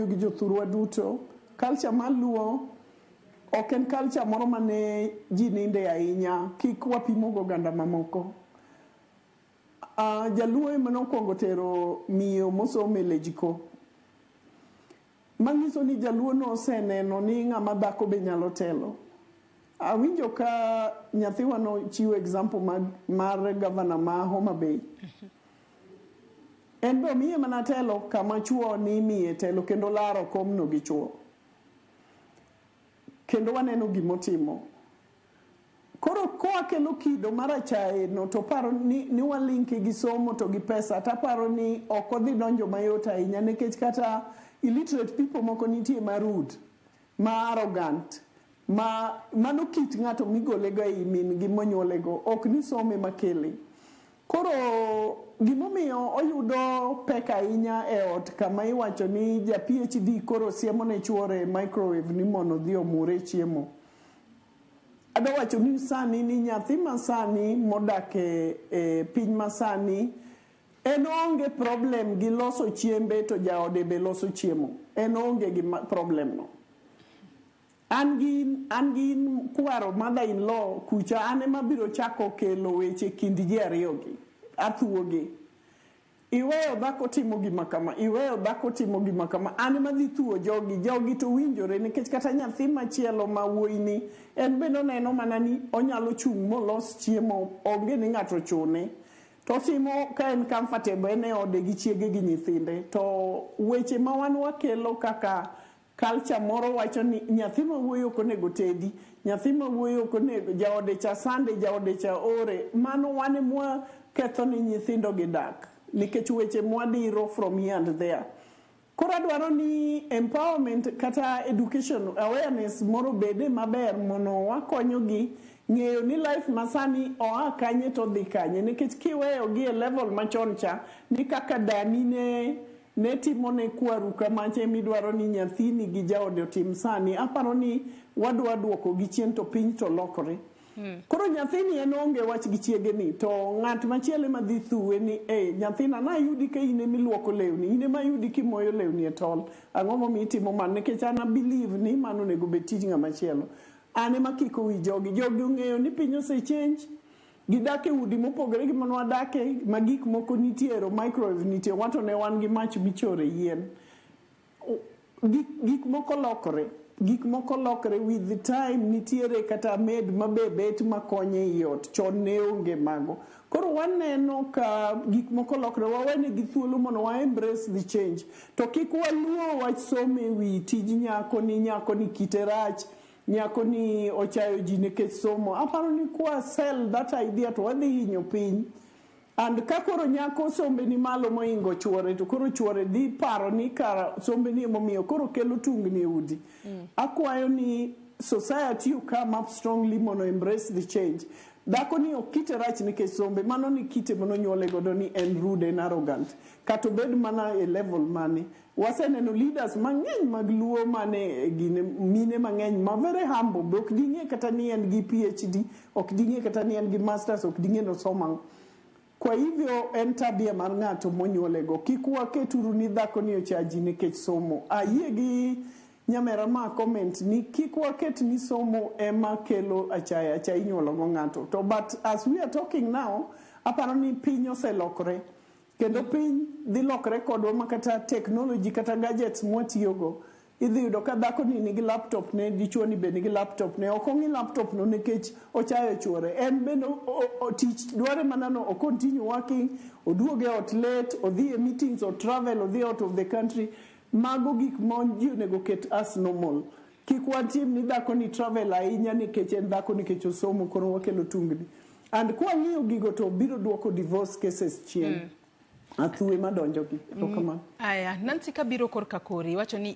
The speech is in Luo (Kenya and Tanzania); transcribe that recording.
gi jothurwa duto, culture mar Luo ok en culture moro mane ji ninde ahinya, kik wapimo go oganda mamoko. Jaluo ema nokuongo tero miyo mosomo e LEGCO. Manyiso ni Jaluo no oseneno ni ng'ama dhako be nyalo telo. Awinjo ka nyathiwa no chiwo example mar governor ma Homa Bay. En be omiye mana telo kama chuo ni miye telo kendo laro komno gi chuo. Kendo waneno gimotimo. Koro koa kelo kido marachaye no to paro ni walinke gi somo to gi pesa, ta paro ni ok odhi donjo mayot ahinya nikech kata illiterate people moko nitie ma rude, ma arrogant, mano kit ng'ato migolego ei min gi monyuolego, ok ni some makele. Koro gimomiyo oyudo pek ahinya e ot kama iwacho ni ja PhD koro siemo ne chuore microwave ni mondo dhi omure chiemo. Ado wacho ni sani ni nyathi masani modake piny masani en onge problem gi loso chiembe to jaode be loso chiemo. En onge gi problem no. An gi kwaro mother-in-law kucha ane mabiro chako kelo weche kind ji ariyogi. Athuogi. Iweyo dhako timo gima kama, iweyo dhako timo gima kama, ane madhi thuo jogi to winjore nikech kata nyathi machielo ma wuoyini en bende neno mana ni onyalo chung' molos chiemo, onge ni ng'ato chune. To timo ka en comfortable ene ode gi chiege gi nyithinde. To weche ma wan wakelo kaka culture moro wacho ni nyathi ma wuoyo ok onego tedi, nyathi ma wuoyo ok onego, jaode cha sande, jaode cha ore, mano wane mwa ketho ni nyithindo gi dak nikech weche mwadiro from here and there. Koro adwaro ni empowerment kata education awareness moro bede maber mono wakonyogi ng'eyo ni life masani oa kanye to dhi kanye nikech kiweyo gi e level machon cha ni kaka dani ne timo ne kwaru kamache midwaro ni nyathini gi jaode otim sani, aparo ni wadwa duoko gi chien to piny to lokore. Koro nyathini en onge wach gi chiege ni to ng'at machiele madhi thuwe ni nyathina na yudi ka ine miluoko lewni, ine ma yudi kimoyo lewni e tol, ang'o momiyo itimo man nikech an believe ni mano nego bet tij ng'ama chielo. Ane makiko wi jogi ong'eyo ni piny ose change, gidake udi mopogore gi manwa dake, ma gik moko nitiere, microwave nitie, wato ne wan gi mach michore yien. Gik moko lokore with the time, nitiere kata med mabebet makonye iot, chon ne onge mago. Koro waneno ka gik moko lokore, wawene gi thuolo mono wa embrace the change. To kik waluo wach somo e wi tij nyako ni kite rach, nyako ni ochayo ji nikech somo. Aparo ni kwa sell that idea to wadhi hinyo piny. And ka koro nyako sombe ni malo moingo chuore, to koro chuore dhi paro ni kara sombe ni momiyo koro kelo tungni udi. Akwayo ni society you come up strongly mono embrace the change. Dhako ni okite rach nikech sombe, mano ni kite mono nyuole godo ni en rude and arrogant. Kato bed mana e level mane. Waseneno leaders mang'eny mag Luo mane gine mine mang'eny ma very humble, ok ding'e kata ni en gi PhD, ok ding'e kata ni en gi masters, ok ding'e no somo. Kwa hivyo en tabia mar ng'ato monyuolego. Kik waketuru ni dhako ni ochaji nikech somo. Ayie gi nyamera ma comment ni kik waket ni somo ema kelo achaya inyuolo go ng'ato. To but as we are talking now, aparo ni piny oselokore. Kendo piny dhi lokore kodwa makata technology kata gadgets mwatiyogo. Idhi yudo ka dhako ni nigi laptop ne, dichuo ni be nigi laptop ne, ok ong'i laptop no nikech ochayo chuore. En bende tich dware mana no o continue working, oduoge ot late, odhi e meetings, o travel, odhi out of the country. Mago gik monji onego ket as normal. Kik watim ni dhako ni travel ahinya nikech en dhako nikech osomo koro wakelo tungni. And kwa ng'iyo gigo to biro duoko divorce cases chien. Athuwe madonjo gi. Aya, Nancy kabiro korka kori, wacho ni